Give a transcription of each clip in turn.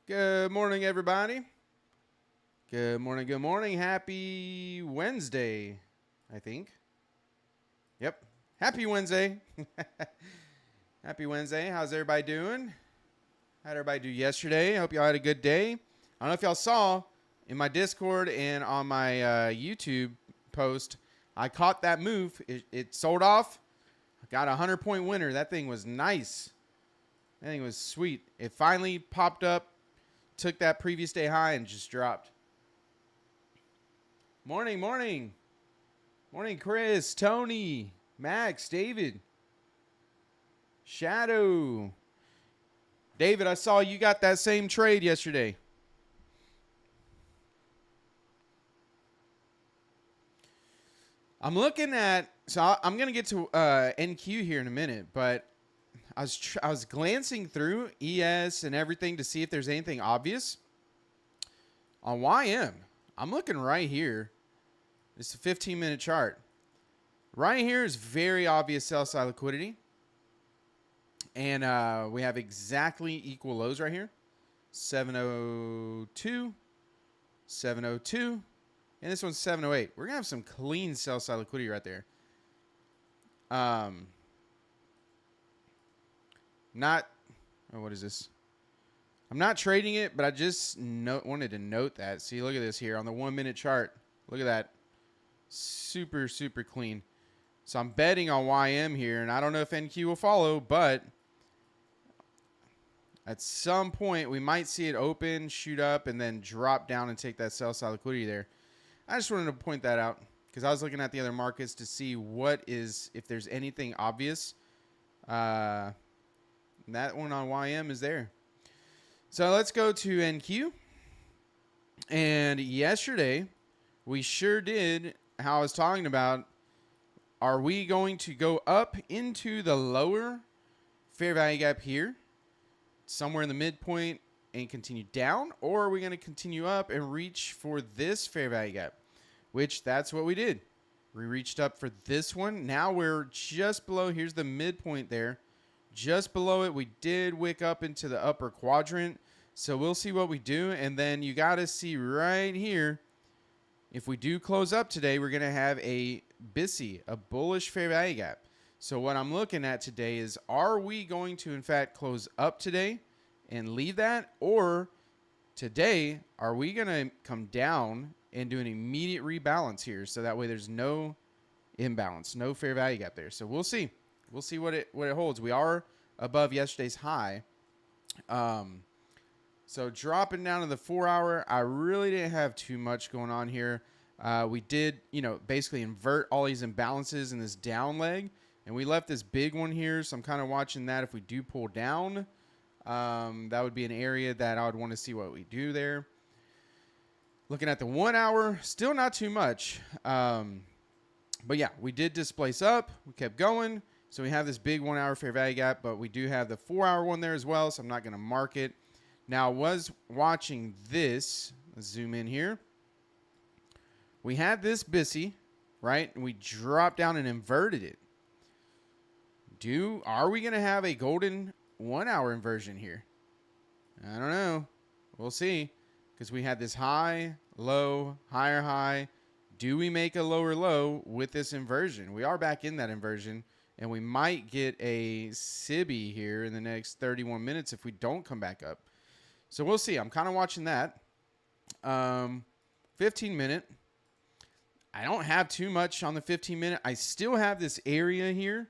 Good morning, everybody. Good morning, good morning. Happy Wednesday, I think. Yep. Happy Wednesday. Happy Wednesday. How's everybody doing? How'd everybody do yesterday? I hope y'all had a good day. I don't know if y'all saw in my Discord and on my YouTube post, I caught that move. It sold off. I got a 100-point winner. That thing was nice. That thing was sweet. It finally popped up, took that previous day high, and just dropped. Morning, morning. Morning, Chris, Tony, Max, David, Shadow. David, I saw you got that same trade yesterday. I'm looking at, so I'm going to get to NQ here in a minute, but I was glancing through ES and everything to see if there's anything obvious. On YM, I'm looking right here. It's a 15-minute chart. Right here is very obvious sell side liquidity. And we have exactly equal lows right here. 702, 702, and this one's 708. We're going to have some clean sell side liquidity right there. What is this? I'm not trading it, but I just wanted to note that. See, look at this here on the 1-minute chart. Look at that. Super, super clean. So I'm betting on YM here, and I don't know if NQ will follow, but at some point we might see it open, shoot up, and then drop down and take that sell side liquidity there. I just wanted to point that out because I was looking at the other markets to see if there's anything obvious. That one on YM is there. So let's go to NQ. And yesterday, we sure did, how I was talking about, are we going to go up into the lower fair value gap here, somewhere in the midpoint, and continue down? Or are we going to continue up and reach for this fair value gap? Which, that's what we did. We reached up for this one. Now we're just below. Here's the midpoint there. Just below it, we did wick up into the upper quadrant. So we'll see what we do. And then you got to see right here, if we do close up today, we're going to have a BISI, a bullish fair value gap. So what I'm looking at today is, are we going to, in fact, close up today and leave that? Or today, are we going to come down and do an immediate rebalance here? So that way there's no imbalance, no fair value gap there. So we'll see. We'll see what it holds. We are above yesterday's high. So dropping down to the 4-hour, I really didn't have too much going on here. We did, basically invert all these imbalances in this down leg, and we left this big one here. So I'm kind of watching that. If we do pull down, that would be an area that I would want to see what we do there. Looking at the 1-hour, still not too much. But yeah, we did displace up. We kept going. So we have this big 1-hour fair value gap, but we do have the 4-hour one there as well. So I'm not going to mark it. Now, I was watching this. Let's zoom in here. We had this BISI, right? And we dropped down and inverted it. Are we going to have a golden 1-hour inversion here? I don't know. We'll see. Because we had this high, low, higher high. Do we make a lower low with this inversion? We are back in that inversion. And we might get a SIBI here in the next 31 minutes if we don't come back up. So we'll see. I'm kind of watching that. 15-minute. I don't have too much on the 15-minute. I still have this area here,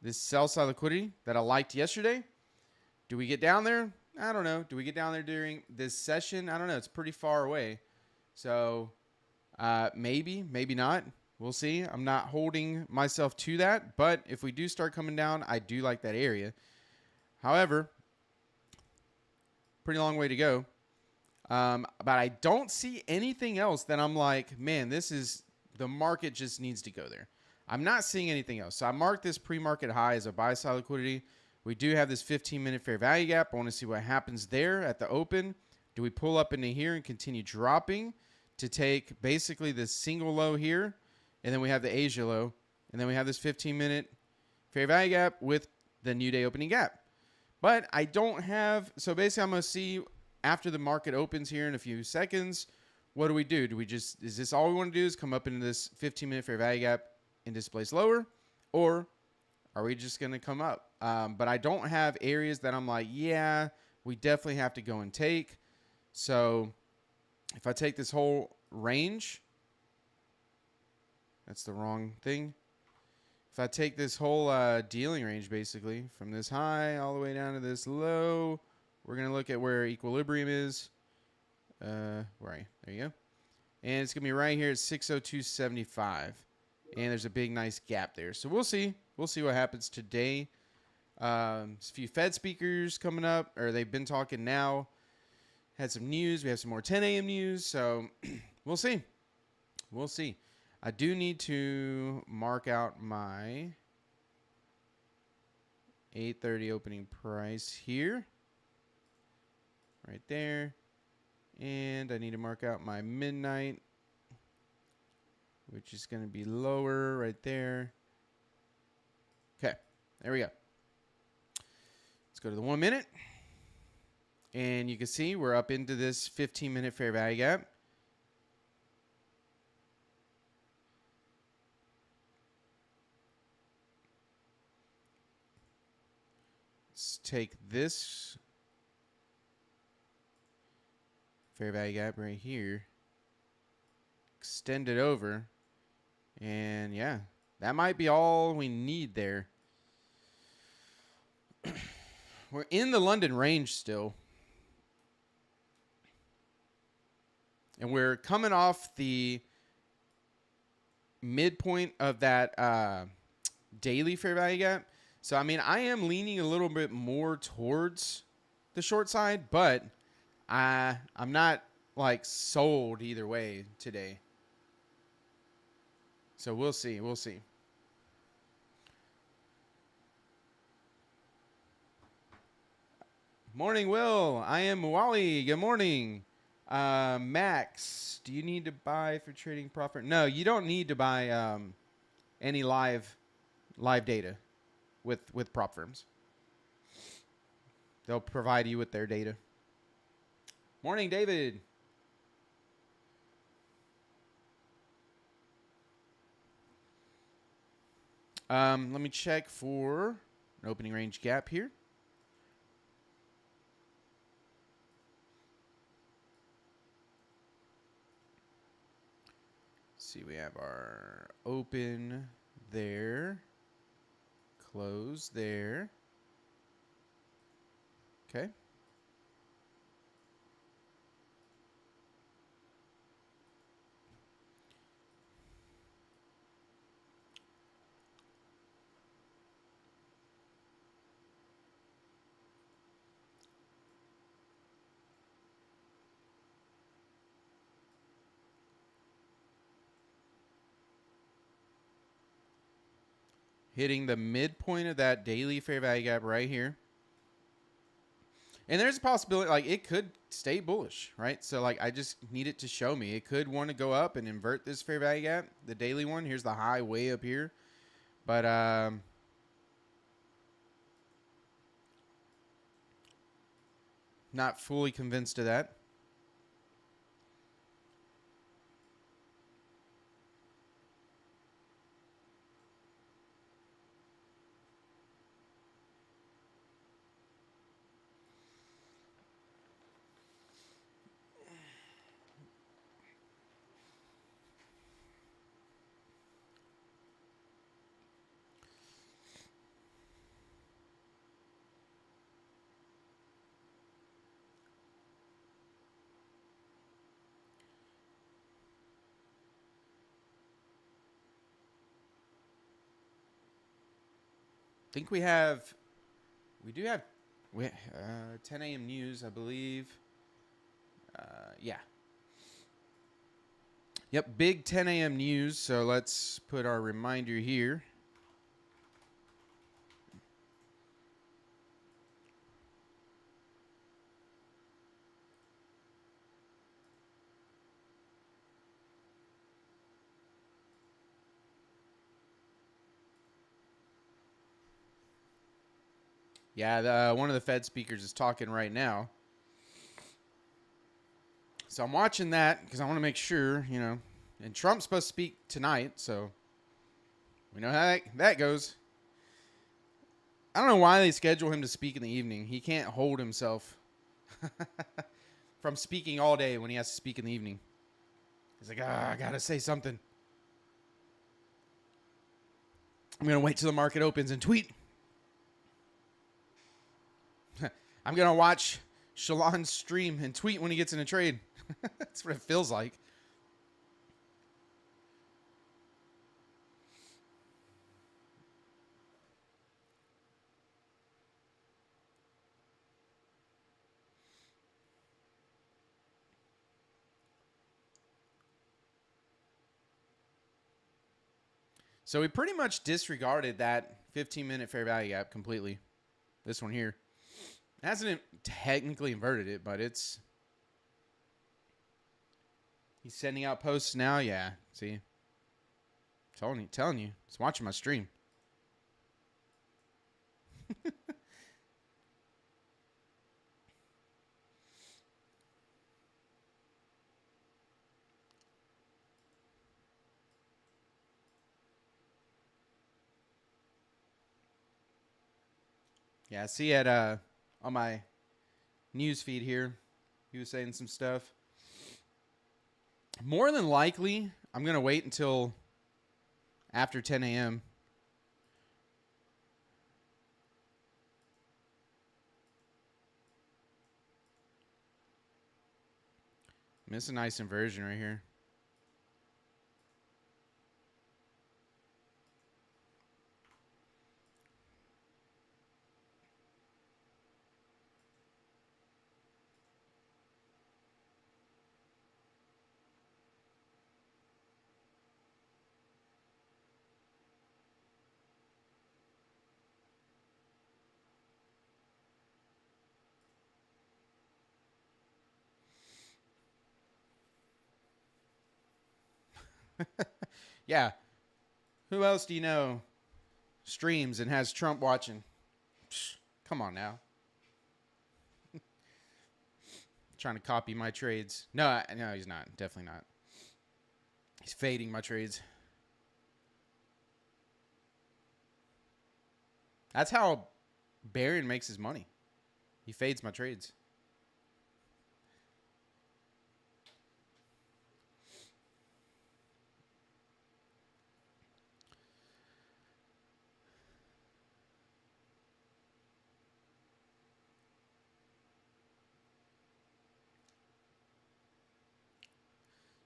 this sell side liquidity that I liked yesterday. Do we get down there? I don't know. Do we get down there during this session? I don't know. It's pretty far away. So maybe, maybe not. We'll see. I'm not holding myself to that. But if we do start coming down, I do like that area. However, pretty long way to go. But I don't see anything else that I'm like, man, the market just needs to go there. I'm not seeing anything else. So I marked this pre-market high as a buy side liquidity. We do have this 15-minute fair value gap. I want to see what happens there at the open. Do we pull up into here and continue dropping to take basically this single low here? And then we have the Asia low. And then we have this 15-minute fair value gap with the new day opening gap. But I don't have, so basically I'm going to see after the market opens here in a few seconds, what do we do? Do we just, is this all we want to do is come up into this 15-minute fair value gap and displace lower? Or are we just going to come up? But I don't have areas that I'm like, yeah, we definitely have to go and take. So if I take this whole range, that's the wrong thing. If I take this whole dealing range, basically, from this high all the way down to this low, we're going to look at where equilibrium is. Where are you? There you go. And it's going to be right here at 602.75. And there's a big, nice gap there. So we'll see. We'll see what happens today. A few Fed speakers coming up, or they've been talking now. Had some news. We have some more 10 a.m. news. So we'll see. We'll see. I do need to mark out my 8:30 opening price here. Right there. And I need to mark out my midnight, which is going to be lower right there. Okay. There we go. Let's go to the 1 minute. And you can see we're up into this 15-minute fair value gap. Let's take this fair value gap right here, extend it over, and yeah, that might be all we need there. We're in the London range still. And we're coming off the midpoint of that daily fair value gap. So, I mean, I am leaning a little bit more towards the short side, but I'm not, like, sold either way today. So, we'll see. We'll see. Morning, Will. I am Wally. Good morning. Max, do you need to buy for trading profit? No, you don't need to buy any live data with prop firms. They'll provide you with their data. Morning, David. Let me check for an opening range gap here. See, we have our open there, close there. Okay. Hitting the midpoint of that daily fair value gap right here. And there's a possibility, like, it could stay bullish, right? So, like, I just need it to show me. It could want to go up and invert this fair value gap, the daily one. Here's the high way up here. But, not fully convinced of that. I think we do have 10 a.m. news, I believe. Yeah. Yep, big 10 a.m. news. So let's put our reminder here. Yeah, one of the Fed speakers is talking right now. So I'm watching that because I want to make sure, And Trump's supposed to speak tonight, so we know how that goes. I don't know why they schedule him to speak in the evening. He can't hold himself from speaking all day when he has to speak in the evening. He's like, I got to say something. I'm going to wait till the market opens and tweet. I'm going to watch Shalon's stream and tweet when he gets in a trade. That's what it feels like. So we pretty much disregarded that 15-minute fair value gap completely. This one here. It hasn't technically inverted it, but it's... He's sending out posts now. Yeah, see? Telling you. It's watching my stream. Yeah, I see it on my news feed here. He was saying some stuff. More than likely, I'm going to wait until after 10 a.m. It's a nice inversion right here. Yeah. Who else do you know streams and has Trump watching? Psh, come on now. Trying to copy my trades. No, he's not. Definitely not. He's fading my trades. That's how Barron makes his money. He fades my trades.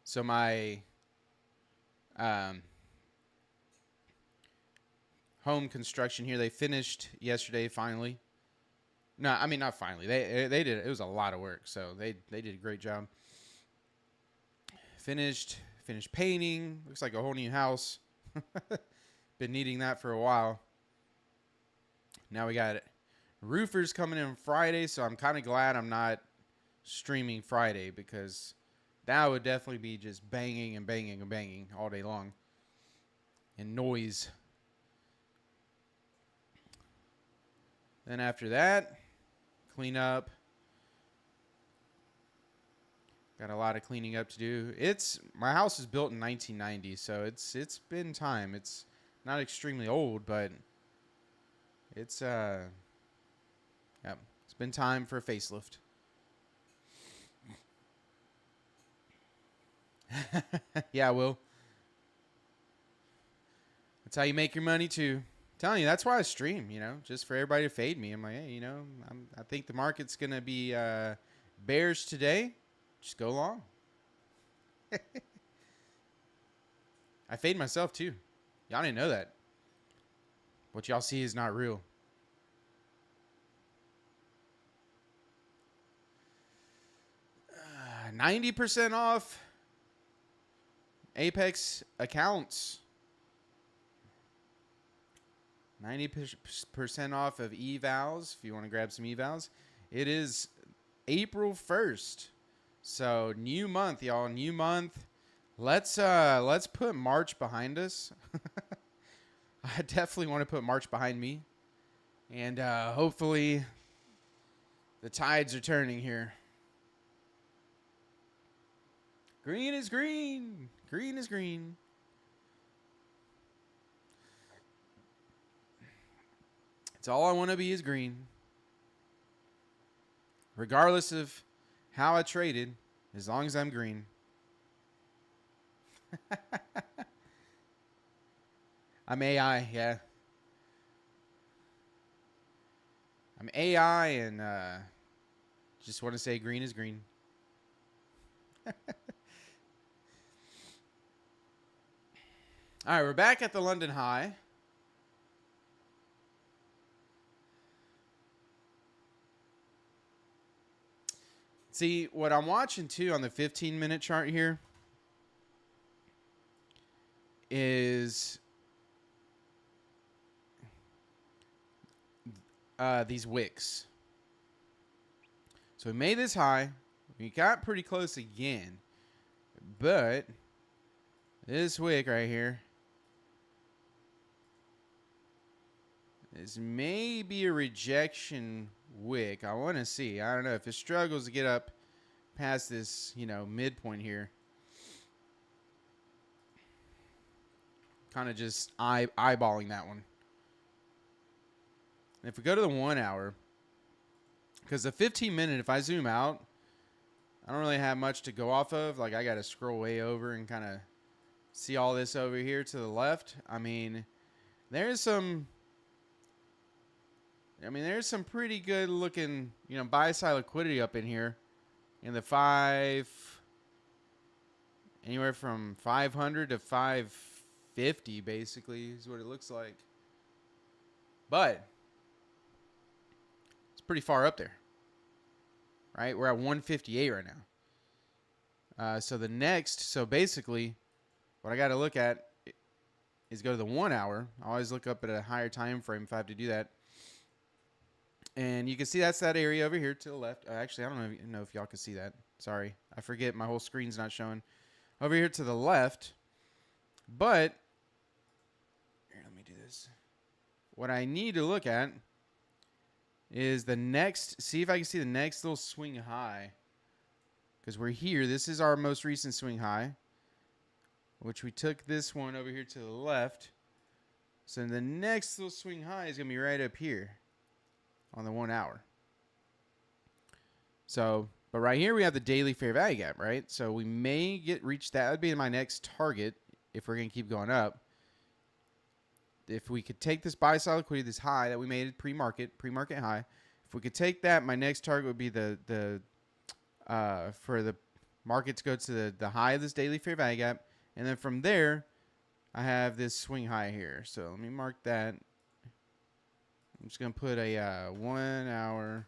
So my home construction here, they finished yesterday finally. No, I mean not finally. They did it. It was a lot of work, so they did a great job. Finished painting. Looks like a whole new house. Been needing that for a while. Now we got roofers coming in Friday, so I'm kind of glad I'm not streaming Friday because that would definitely be just banging and banging and banging all day long. And noise. Then after that, clean up. Got a lot of cleaning up to do. My house is built in 1990, so it's been time. It's not extremely old, but it's been time for a facelift. Yeah, Will. That's how you make your money too. I'm telling you, that's why I stream, just for everybody to fade me. I'm like, hey, I think the market's gonna be bears today. Just go long. I fade myself too. Y'all didn't know that. What y'all see is not real. Uh, 90% off Apex accounts. 90% off of evals if you want to grab some evals. It is April 1st. So new month, y'all. New month. Let's put March behind us. I definitely want to put March behind me. And hopefully the tides are turning here. Green is green. Green is green. It's all I want to be is green. Regardless of how I traded, as long as I'm green. I'm AI, yeah. I'm AI and just want to say green is green. All right, we're back at the London high. See, what I'm watching too on the 15-minute chart here is these wicks. So we made this high. We got pretty close again. But this wick right here is maybe a rejection wick. I want to see. I don't know if it struggles to get up past this, midpoint here. Kind of just eyeballing that one. And if we go to the 1 hour, because the 15-minute, if I zoom out, I don't really have much to go off of. Like, I got to scroll way over and kind of see all this over here to the left. I mean, there's some pretty good looking, buy side liquidity up in here in the anywhere from 500 to 550 basically is what it looks like. But it's pretty far up there, right? We're at 158 right now. So basically what I got to look at is go to the 1 hour. I always look up at a higher time frame if I have to do that. And you can see that's that area over here to the left. Actually, I don't even know if y'all can see that. Sorry. I forget. My whole screen's not showing. Over here to the left. But, here, let me do this. What I need to look at is the next, see if I can see the next little swing high. Because we're here. This is our most recent swing high. Which we took this one over here to the left. So the next little swing high is going to be right up here. On the 1 hour. So, but right here we have the daily fair value gap, right? So we may reach that. That would be my next target if we're going to keep going up. If we could take this buy side liquidity, this high that we made pre-market high. If we could take that, my next target would be for the market to go to the high of this daily fair value gap. And then from there, I have this swing high here. So let me mark that. I'm just going to put a 1 hour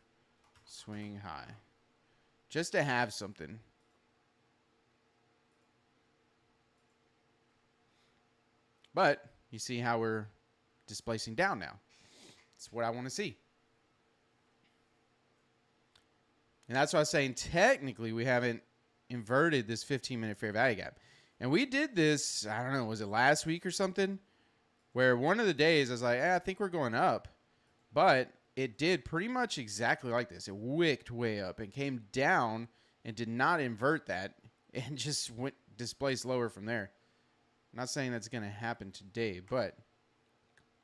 swing high. Just to have something. But you see how we're displacing down now. That's what I want to see. And that's why I was saying technically we haven't inverted this 15-minute fair value gap. And we did this, I don't know, was it last week or something? Where one of the days I was like, I think we're going up. But it did pretty much exactly like this. It wicked way up and came down and did not invert that and just went displaced lower from there. I'm not saying that's going to happen today, but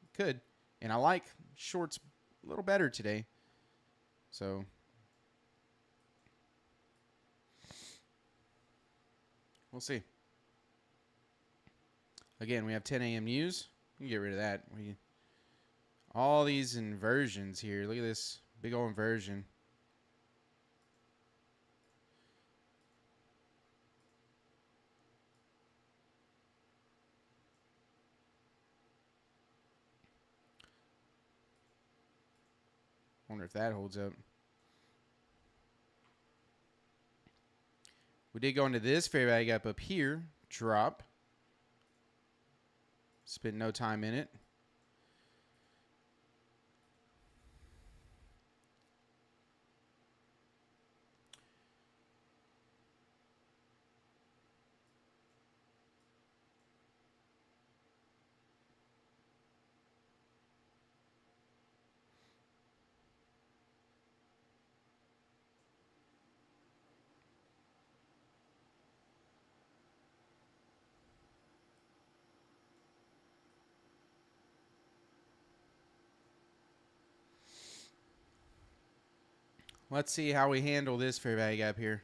it could. And I like shorts a little better today. So we'll see. Again, we have 10 a.m. news. We can get rid of that. All these inversions here. Look at this big old inversion. Wonder if that holds up. We did go into this fair value gap up here. Drop. Spent no time in it. Let's see how we handle this fair value gap here.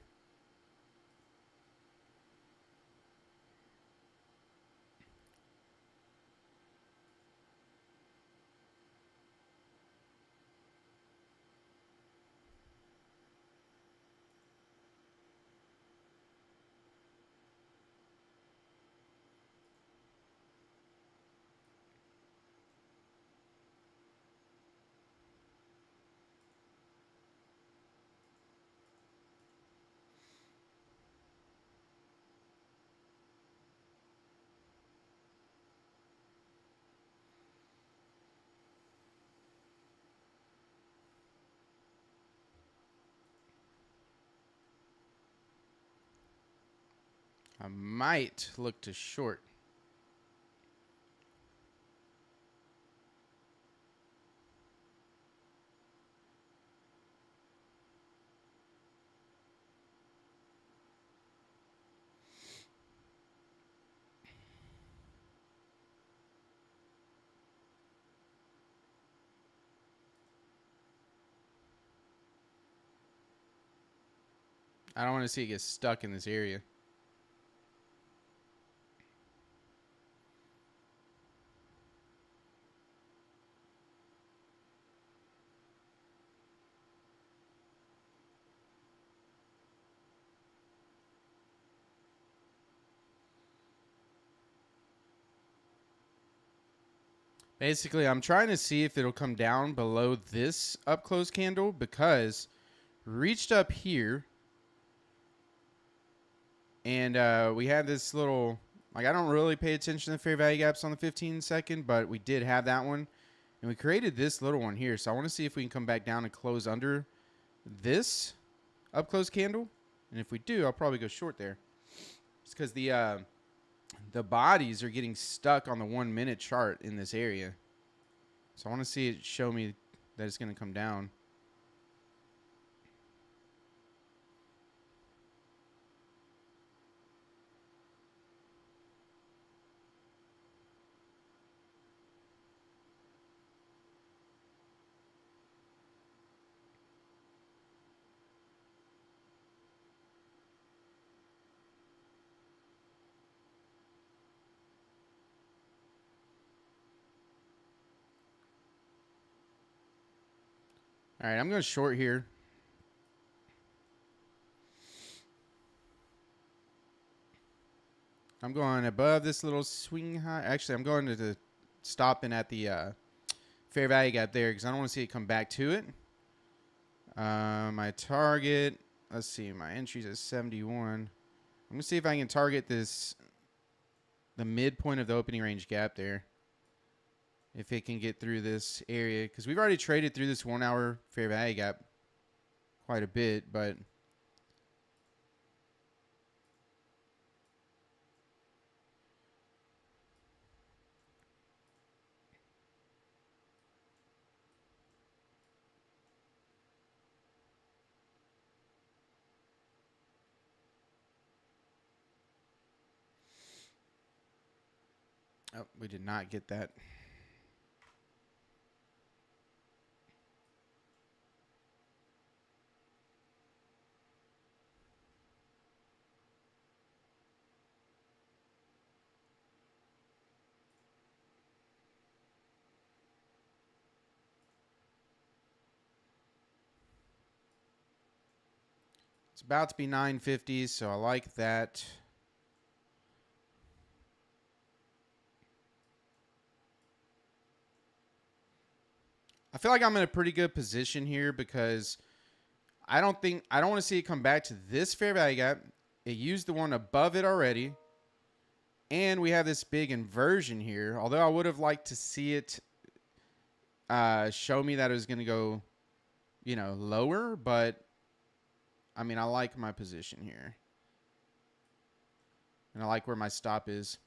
I might look to short. I don't want to see it get stuck in this area. Basically, I'm trying to see if it'll come down below this up close candle because reached up here and we had this little, like, I don't really pay attention to fair value gaps on the 15 second, but we did have that one. And we created this little one here. So I want to see if we can come back down and close under this up close candle. And if we do, I'll probably go short there. It's because the bodies are getting stuck on the 1 minute chart in this area. So I want to see it show me that it's going to come down. All right, I'm going short here. I'm going above this little swing high. Actually, I'm going to the stopping at the fair value gap there because I don't want to see it come back to it. My target, let's see, my entry's at 71. I'm going to see if I can target this, the midpoint of the opening range gap there. If it can get through this area, because we've already traded through this 1 hour fair value gap quite a bit, but oh, we did not get that. It's about to be 950, so I like that. I feel like I'm in a pretty good position here because I don't want to see it come back to this fair value gap. It used the one above it already. And we have this big inversion here. Although I would have liked to see it show me that it was going to go, lower. But, I mean, I like my position here. And I like where my stop is.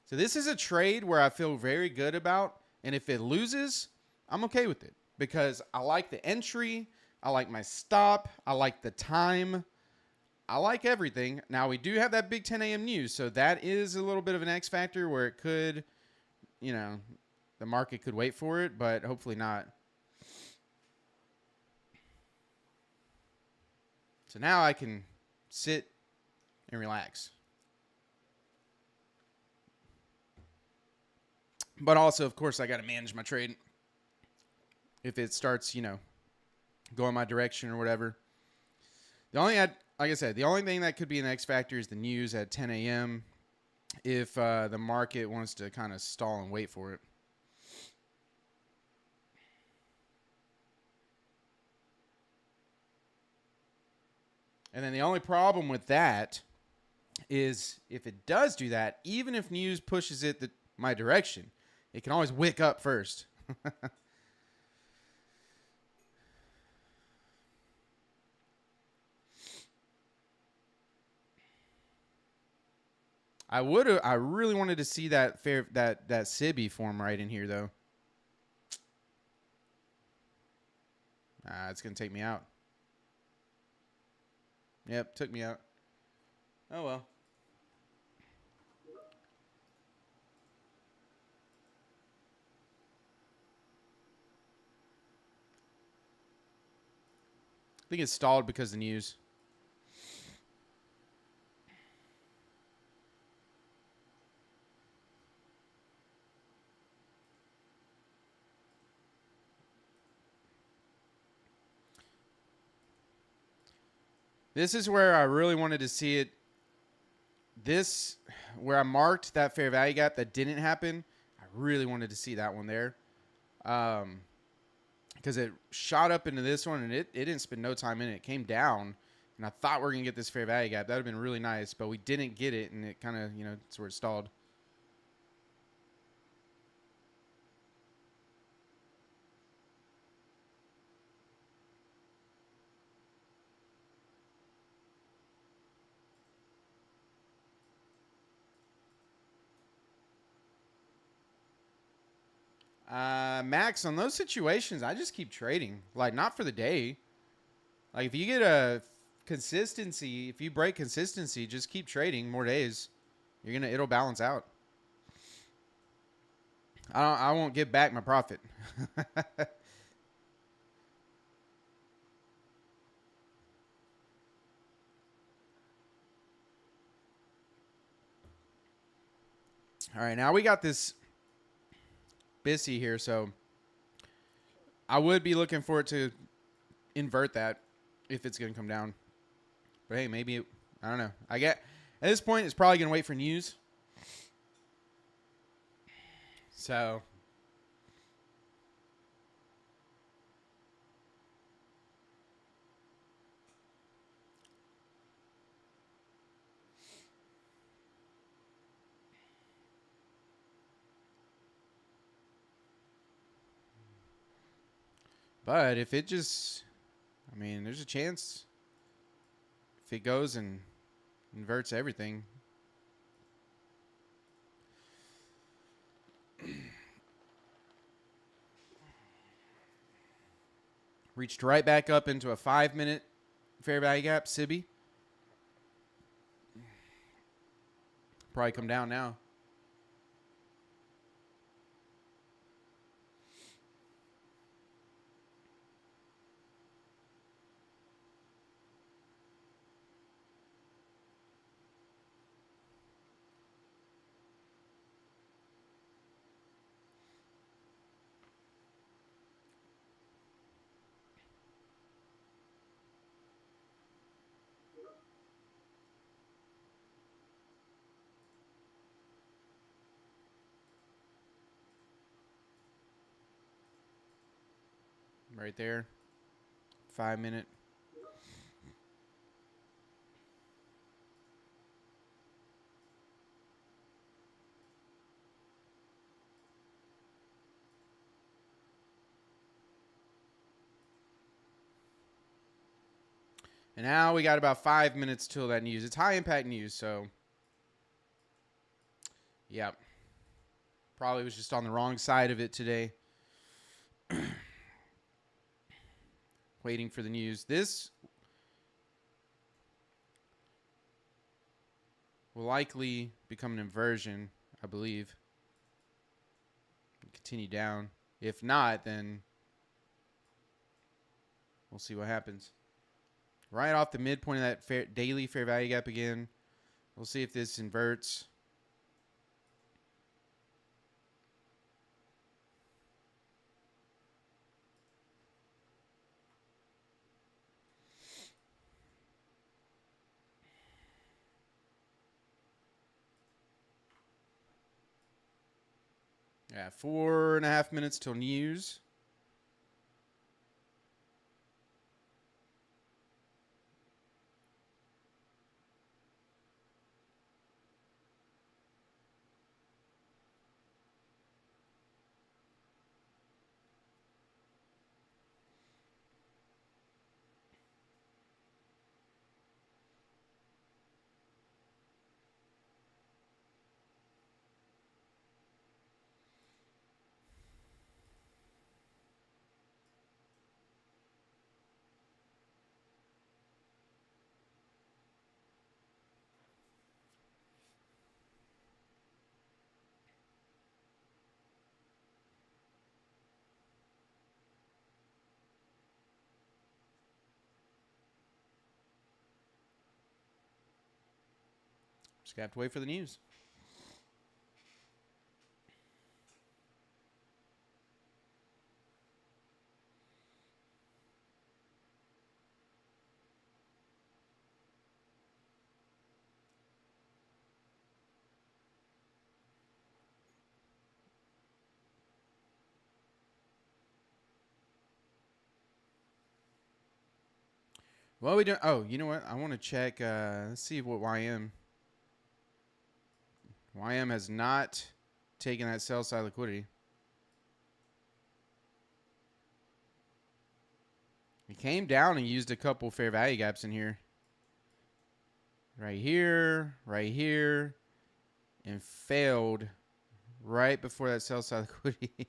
So this is a trade where I feel very good about. And if it loses, I'm okay with it. Because I like the entry. I like my stop. I like the time. I like everything. Now, we do have that big 10 a.m. news, so that is a little bit of an X factor where it could, the market could wait for it, but hopefully not. So now I can sit and relax. But also, of course, I got to manage my trade. If it starts, going my direction or whatever. Like I said, the only thing that could be an X factor is the news at 10 a.m. if the market wants to kind of stall and wait for it. And then the only problem with that is if it does do that, even if news pushes it my direction, it can always wick up first. I really wanted to see that SIBI form right in here though. It's gonna take me out. Yep, took me out. Oh well. I think it's stalled because of the news. This is where I really wanted to see it. This, where I marked that fair value gap that didn't happen, I really wanted to see that one there. Because it shot up into this one, and it didn't spend no time in it. It came down, and I thought we were going to get this fair value gap. That would have been really nice, but we didn't get it, and it kind of, it's where it stalled. Max, on those situations, I just keep trading. Like, not for the day. Like, if you get a consistency, if you break consistency, just keep trading more days. It'll balance out. I won't give back my profit. All right, now we got this Bissy here, so I would be looking for it to invert that if it's going to come down. But hey, maybe I don't know. At this point, it's probably going to wait for news. So but if it just, there's a chance if it goes and inverts everything. Reached right back up into a 5-minute fair value gap, SIBI. Probably come down now. Right there. 5-minute. And now we got about 5 minutes till that news. It's high impact news, so yeah. Probably was just on the wrong side of it today. Waiting for the news. This will likely become an inversion, I believe. Continue down. If not, then we'll see what happens. Right off the midpoint of that daily fair value gap again. We'll see if this inverts. Yeah, 4.5 minutes till news. Just have to wait for the news. Well, we don't. Oh, you know what? I want to check. Let's see what YM. YM has not taken that sell side liquidity. He came down and used a couple fair value gaps in here. Right here, and failed right before that sell side liquidity.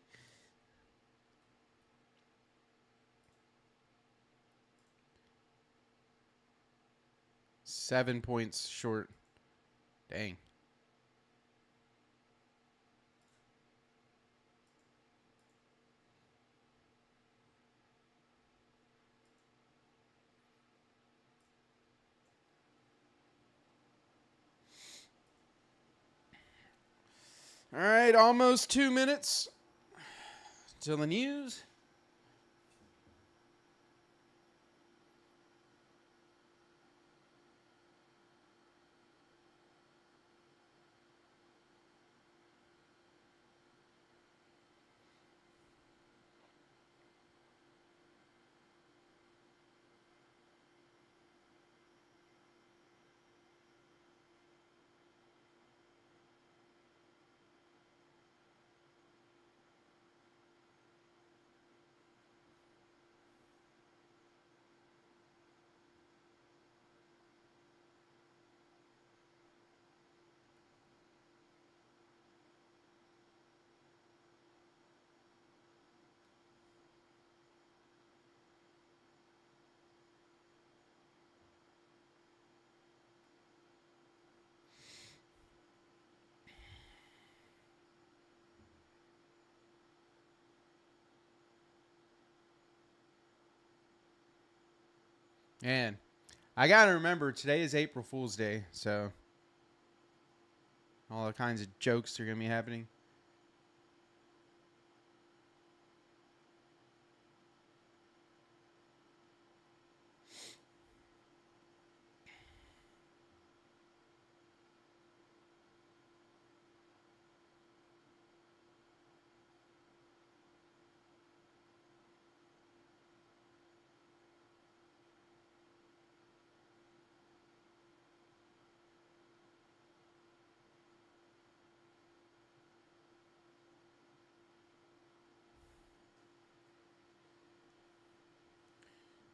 7 points short. Dang. All right, almost 2 minutes till the news. Man, I got to remember today is April Fool's Day, so all kinds of jokes are going to be happening.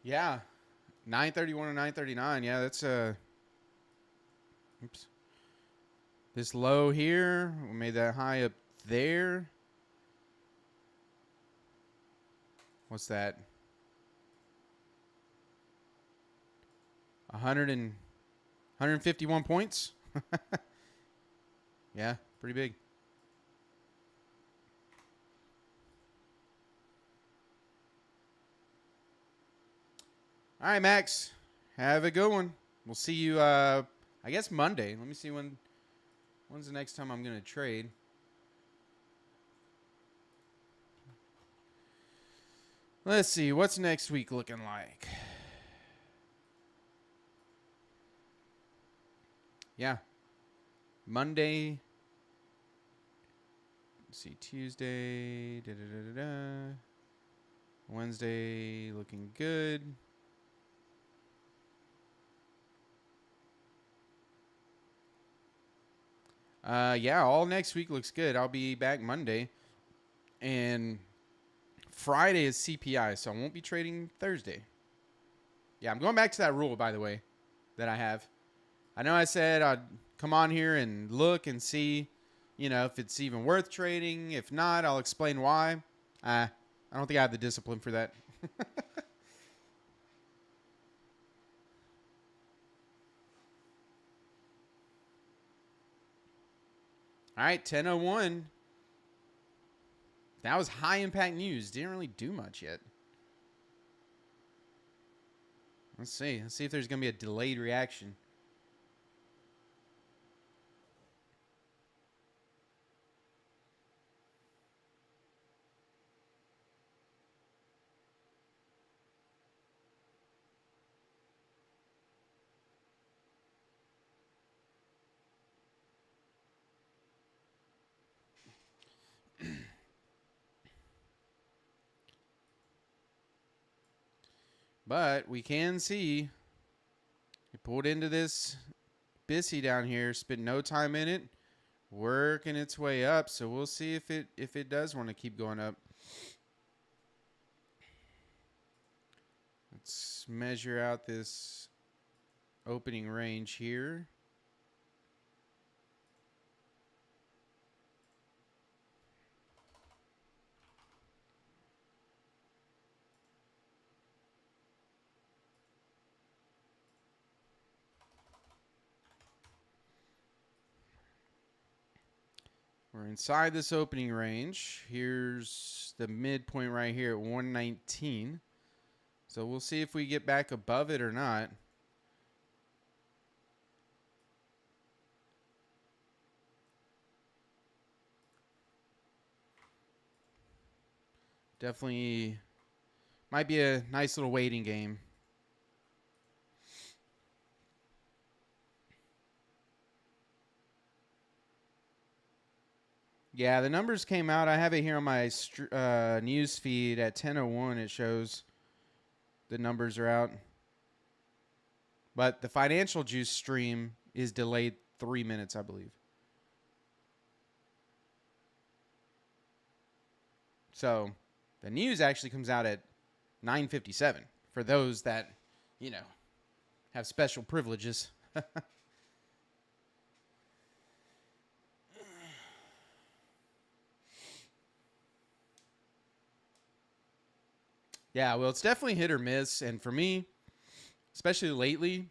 Yeah, 931 and 939. Yeah, that's oops. This low here, we made that high up there. What's that? 151 points. Yeah, pretty big. All right, Max. Have a good one. We'll see you, I guess, Monday. Let me see when's the next time I'm going to trade. Let's see. What's next week looking like? Yeah. Monday. Let's see. Tuesday. Wednesday looking good. Yeah, all next week looks good. I'll be back Monday. And Friday is CPI, so I won't be trading Thursday. Yeah, I'm going back to that rule, by the way, that I have. I know I said I'd come on here and look and see, if it's even worth trading. If not, I'll explain why. I don't think I have the discipline for that. All right, 10:01. That was high impact news. Didn't really do much yet. Let's see. Let's see if there's going to be a delayed reaction. But we can see it pulled into this Bissy down here, spent no time in it, working its way up. So we'll see if it does want to keep going up. Let's measure out this opening range here. We're inside this opening range. Here's the midpoint right here at 119. So we'll see if we get back above it or not. Definitely might be a nice little waiting game. Yeah, the numbers came out. I have it here on my news feed at 10:01. It shows the numbers are out. But the financial juice stream is delayed 3 minutes, I believe. So the news actually comes out at 9:57 for those that, have special privileges. Yeah, well, it's definitely hit or miss. And for me, especially lately,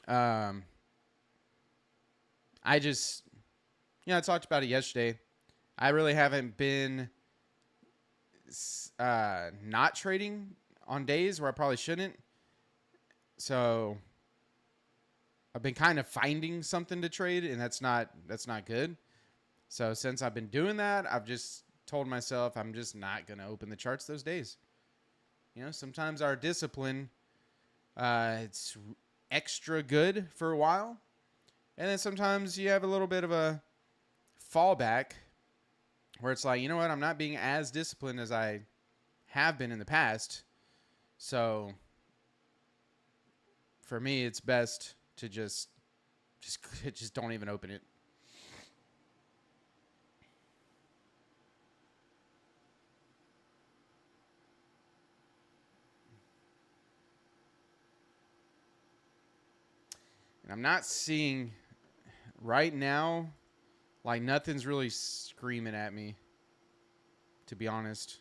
I just, I talked about it yesterday. I really haven't been not trading on days where I probably shouldn't. So I've been kind of finding something to trade, and that's not good. So since I've been doing that, I've just told myself I'm just not going to open the charts those days. Sometimes our discipline, it's extra good for a while. And then sometimes you have a little bit of a fallback where it's like, you know what, I'm not being as disciplined as I have been in the past. So for me, it's best to just don't even open it. And I'm not seeing right now, like nothing's really screaming at me, to be honest.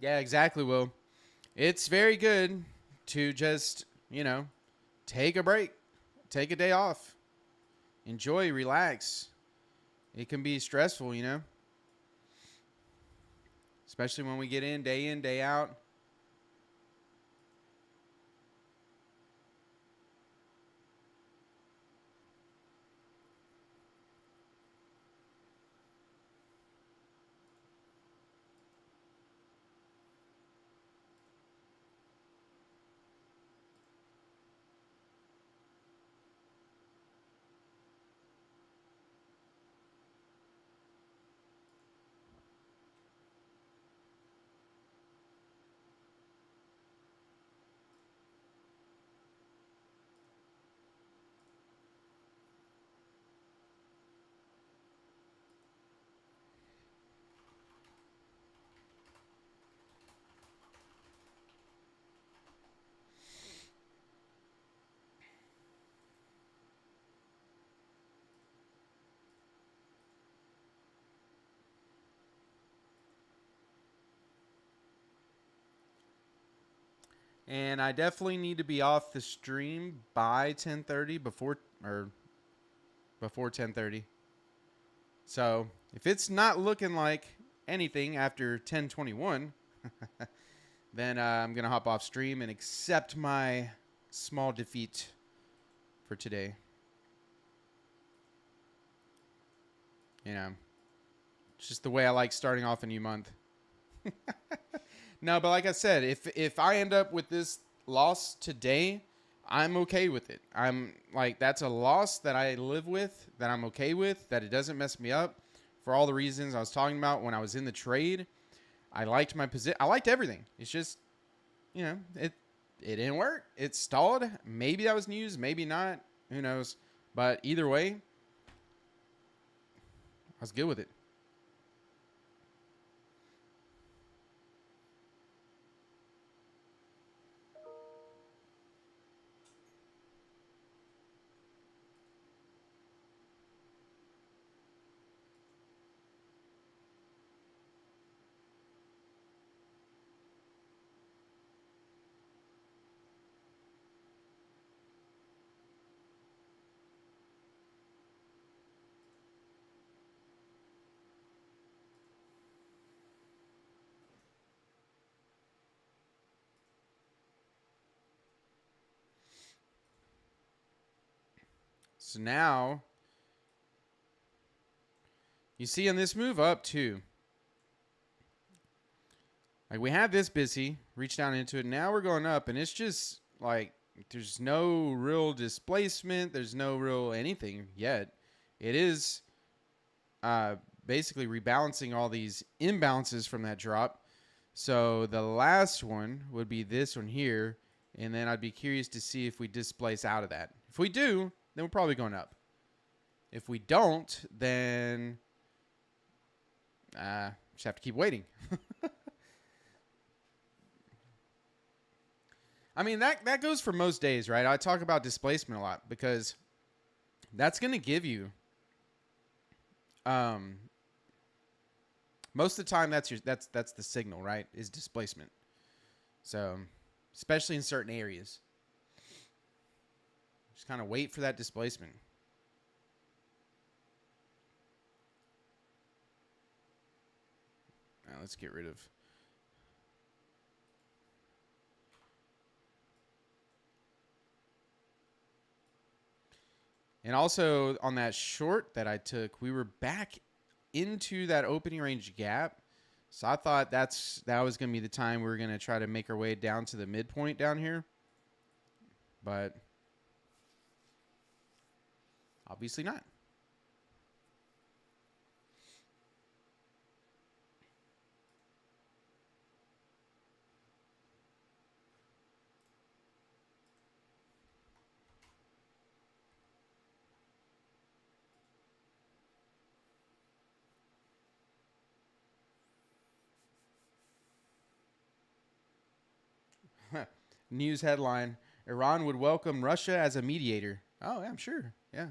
Yeah, exactly, Will. It's very good to just, take a break, take a day off, enjoy, relax. It can be stressful, especially when we get in, day out. And I definitely need to be off the stream by 10:30 before 10:30. So, if it's not looking like anything after 10:21, then I'm going to hop off stream and accept my small defeat for today. It's just the way I like starting off a new month. No, but like I said, if I end up with this loss today, I'm okay with it. I'm like, that's a loss that I live with, that I'm okay with, that it doesn't mess me up for all the reasons I was talking about when I was in the trade. I liked my position. I liked everything. It's just, it didn't work. It stalled. Maybe that was news, maybe not. Who knows? But either way, I was good with it. So now, you see in this move up too, like we had this busy, reached down into it. Now we're going up, and it's just like there's no real displacement. There's no real anything yet. It is uh, basically rebalancing all these imbalances from that drop. So the last one would be this one here, and then I'd be curious to see if we displace out of that. If we do, then we're probably going up. If we don't, then just have to keep waiting. I mean, that goes for most days, right? I talk about displacement a lot because that's going to give you um, most of the time that's the signal, right? Is displacement. So, especially in certain areas. Just kind of wait for that displacement. Now, let's get rid of. And also on that short that I took, we were back into that opening range gap. So I thought that was going to be the time we were going to try to make our way down to the midpoint down here. But obviously not. News headline: Iran would welcome Russia as a mediator. Oh, yeah, I'm sure. Yeah.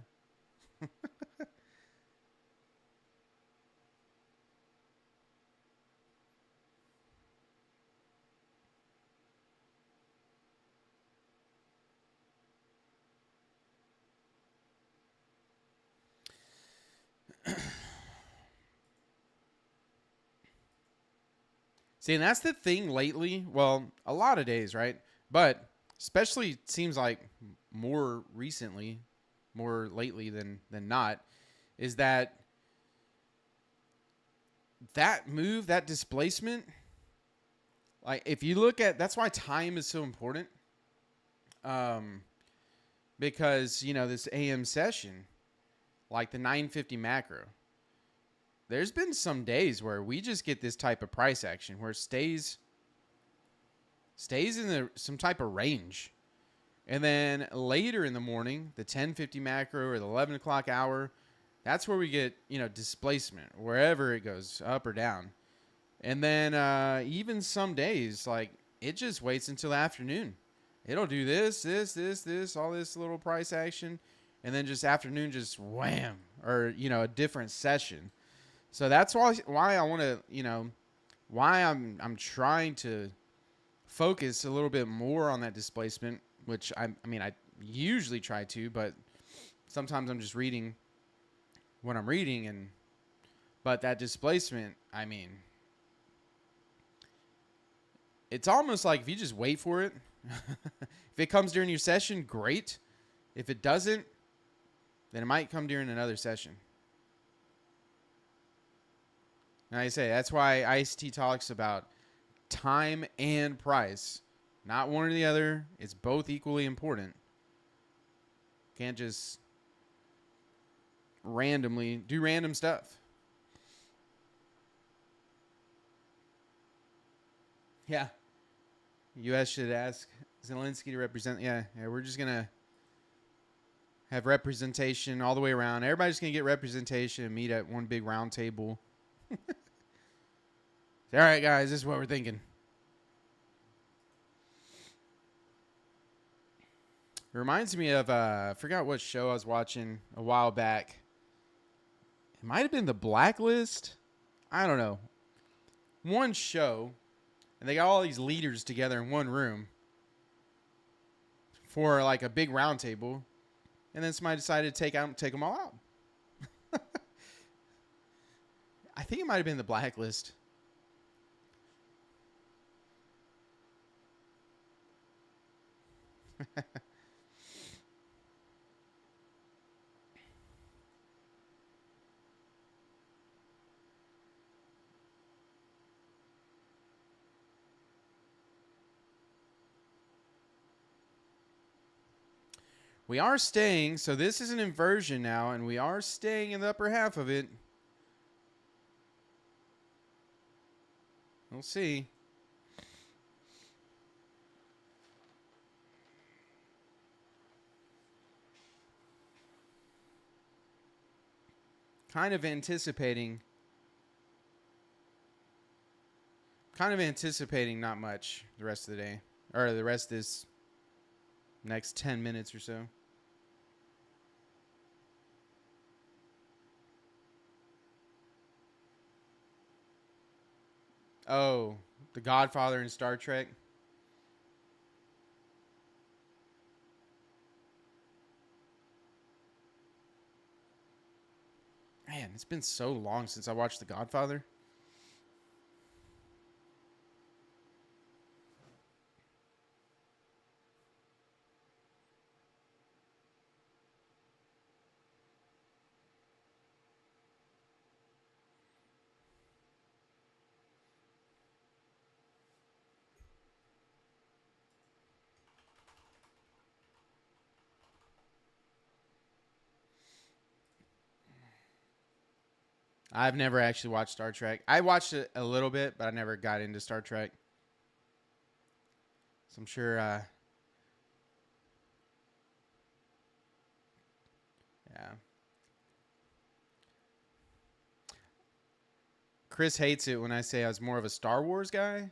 See, and that's the thing lately. Well, a lot of days, right? But especially it seems like more recently, more lately than not, is that move, that displacement. Like if you look at, that's why time is so important. Um, because this AM session, like the 950 macro, there's been some days where we just get this type of price action where it stays in some type of range. And then later in the morning, the 1050 macro or the 11 o'clock hour, that's where we get, displacement, wherever it goes, up or down. And then even some days, like it just waits until the afternoon. It'll do this, all this little price action. And then just afternoon, just wham, or, a different session. So that's why I want to, why I'm trying to focus a little bit more on that displacement, which I usually try to, but sometimes I'm just reading what I'm reading, but that displacement, it's almost like if you just wait for it, if it comes during your session, great. If it doesn't, then it might come during another session. And like I say, that's why ICT talks about time and price. Not one or the other. It's both equally important. Can't just randomly do random stuff. Yeah. U.S. should ask Zelensky to represent. Yeah, we're just going to have representation all the way around. Everybody's going to get representation and meet at one big round table. All right, guys, this is what we're thinking. It reminds me of, I forgot what show I was watching a while back. It might have been The Blacklist. I don't know. One show, and they got all these leaders together in one room for like a big round table, and then somebody decided to take them all out. I think it might have been The Blacklist. We are staying, so this is an inversion now, and we are staying in the upper half of it. We'll see. Kind of anticipating not much the rest of the day, or the rest of this next 10 minutes or so. Oh, the Godfather in Star Trek. Man, it's been so long since I watched The Godfather. I've never actually watched Star Trek. I watched it a little bit, but I never got into Star Trek. So I'm sure, yeah. Chris hates it when I say I was more of a Star Wars guy.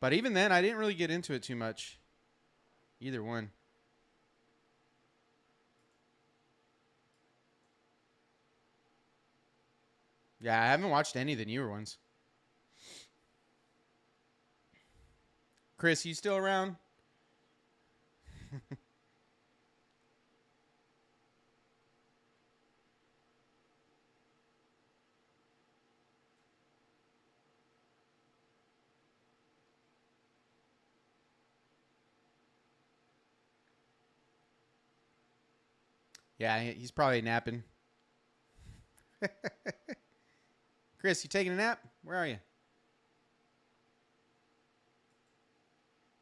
But even then, I didn't really get into it too much. Either one. Yeah, I haven't watched any of the newer ones. Chris, you still around? Yeah, he's probably napping. Chris, you taking a nap? Where are you?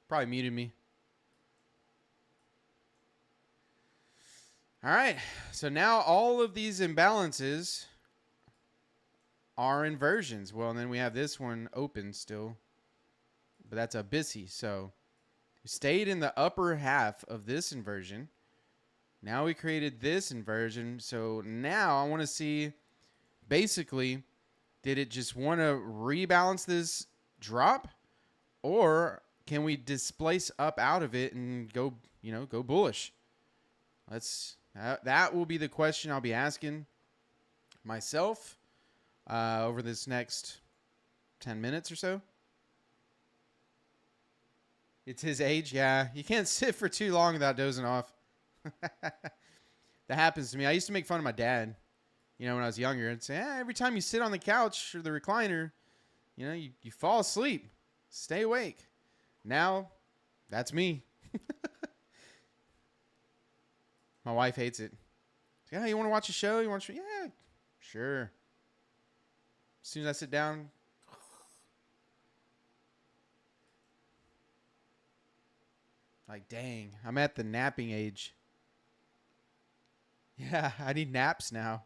Probably muted me. All right. So now all of these imbalances are inversions. Well, and then we have this one open still. But that's a Bissy. So we stayed in the upper half of this inversion. Now we created this inversion. So now I want to see, basically, did it just want to rebalance this drop? Or can we displace up out of it and go, go bullish? That will be the question I'll be asking myself over this next 10 minutes or so. It's his age. Yeah, you can't sit for too long without dozing off. That happens to me. I used to make fun of my dad, when I was younger. I'd say, every time you sit on the couch or the recliner, you fall asleep. Stay awake. Now, that's me. My wife hates it. Yeah, you want to watch a show? You want to? Yeah, sure. As soon as I sit down, like, dang, I'm at the napping age. Yeah, I need naps now.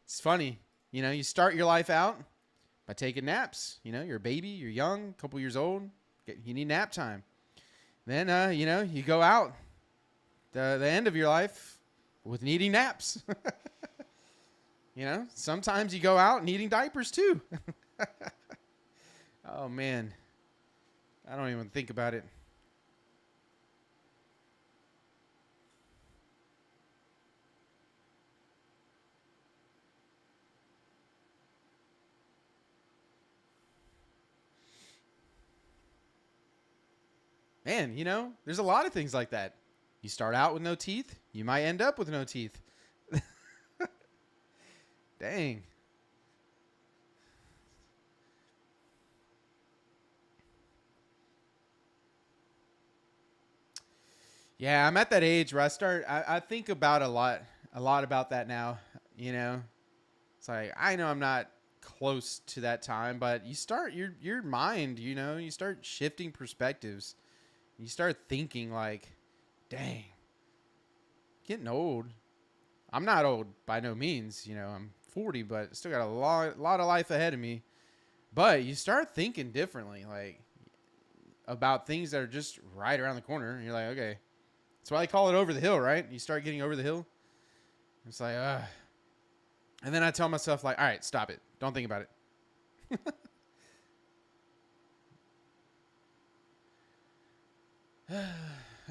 It's funny. You start your life out by taking naps. You're a baby, you're young, a couple years old. You need nap time. Then, you go out the end of your life with needing naps. Sometimes you go out needing diapers too. Oh, man. I don't even think about it. Man, there's a lot of things like that. You start out with no teeth, you might end up with no teeth. Dang. Yeah, I'm at that age where I think about a lot about that now, It's like, I know I'm not close to that time, but you start your mind, you start shifting perspectives. You start thinking like, dang, getting old. I'm not old by no means, I'm 40, but still got a lot of life ahead of me. But you start thinking differently, like about things that are just right around the corner. And you're like, okay, that's why they call it over the hill, right? You start getting over the hill. It's like, and then I tell myself like, all right, stop it. Don't think about it.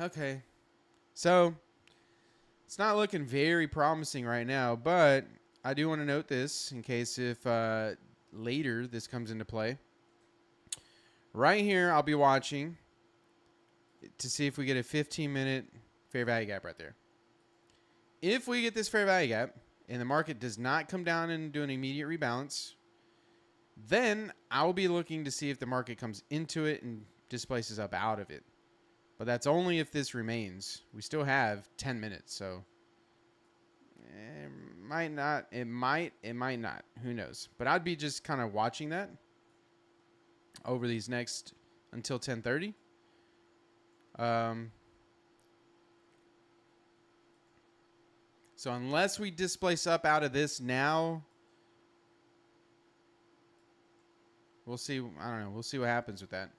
Okay. So it's not looking very promising right now, but I do want to note this in case if later this comes into play. Right here, I'll be watching to see if we get a 15-minute fair value gap right there. If we get this fair value gap and the market does not come down and do an immediate rebalance, then I'll be looking to see if the market comes into it and displaces up out of it. But that's only if this remains. We still have 10 minutes, so it might not. It might not. Who knows? But I'd be just kind of watching that over these next until 10:30. So unless we displace up out of this now, we'll see. I don't know. We'll see what happens with that.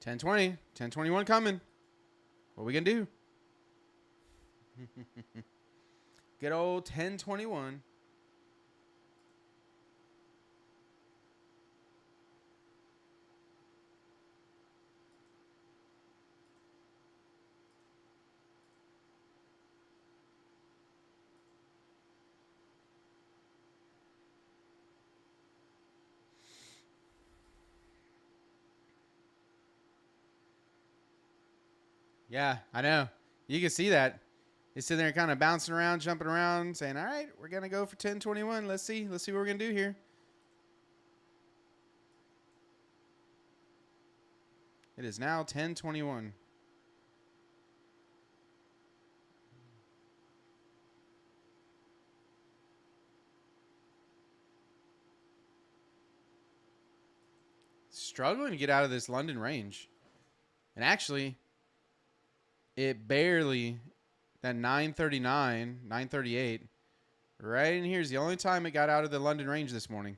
$10.20, $10.21 coming. What are we gonna do? Good old 10.21. Yeah, I know. You can see that. He's sitting there kind of bouncing around, jumping around, saying, all right, we're going to go for 1021. Let's see. Let's see what we're going to do here. It is now 1021. Struggling to get out of this London range. And actually, it barely, that 939, 938, right in here is the only time it got out of the London range this morning.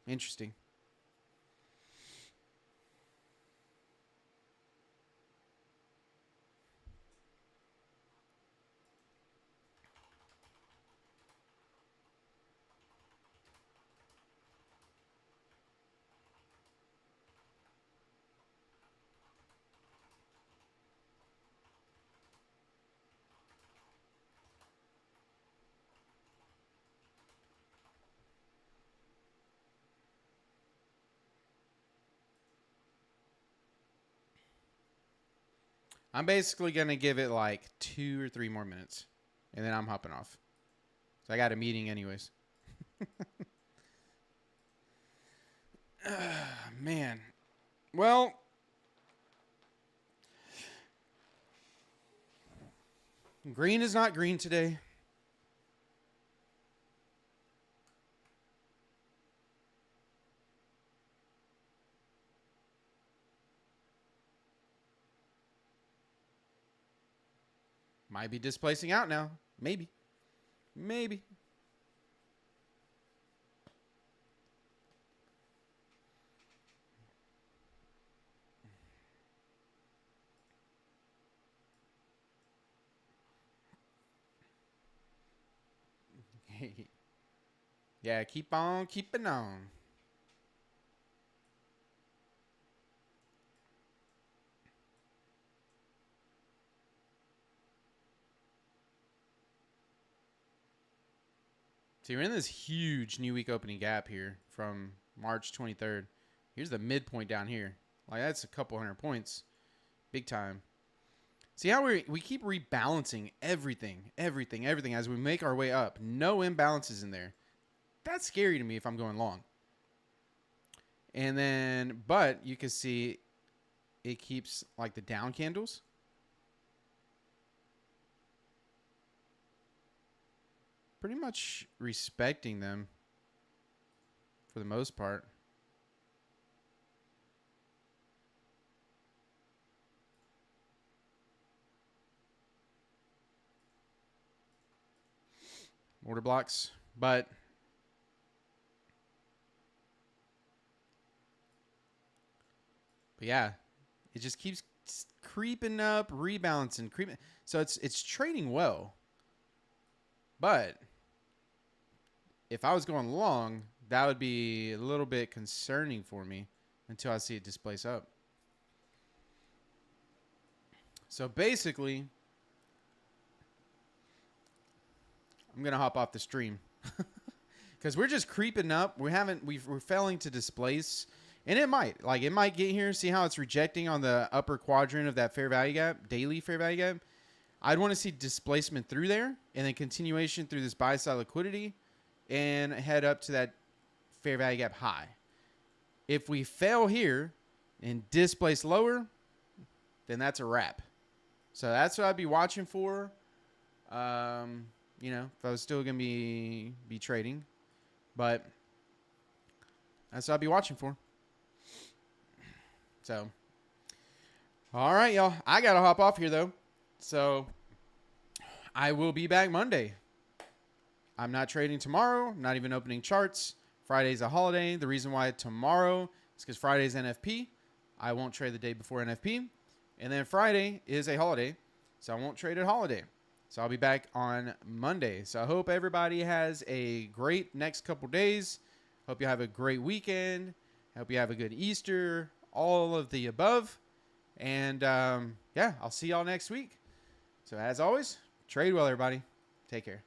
Interesting. I'm basically going to give it like 2 or 3 more minutes, and then I'm hopping off. So I got a meeting anyways. Man. Well, green is not green today. Might be displacing out now. Maybe. Maybe. Yeah, keep on keeping on. So you're in this huge new week opening gap here from March 23rd. Here's the midpoint down here. Like, that's a couple hundred points. Big time. See how we keep rebalancing everything as we make our way up. No imbalances in there. That's scary to me if I'm going long. And then, but you can see it keeps like the down candles. Pretty much respecting them for the most part. Order blocks, but yeah, it just keeps creeping up, rebalancing, creeping. So it's trading well. But if I was going long, that would be a little bit concerning for me until I see it displace up. So basically, I'm going to hop off the stream because we're just creeping up. We're failing to displace, and it might get here. See how it's rejecting on the upper quadrant of that fair value gap, daily fair value gap. I'd want to see displacement through there and then continuation through this buy side liquidity and head up to that fair value gap high. If we fail here and displace lower, then that's a wrap. So that's what I'd be watching for. You know, if I was still going to be trading. But that's what I'd be watching for. So, all right, y'all. I got to hop off here, though. So, I will be back Monday. I'm not trading tomorrow. I'm not even opening charts. Friday's a holiday. The reason why tomorrow is because Friday's NFP. I won't trade the day before NFP. And then Friday is a holiday, so I won't trade at holiday. So I'll be back on Monday. So I hope everybody has a great next couple days. Hope you have a great weekend. Hope you have a good Easter. All of the above. And yeah, I'll see y'all next week. So as always, trade well, everybody. Take care.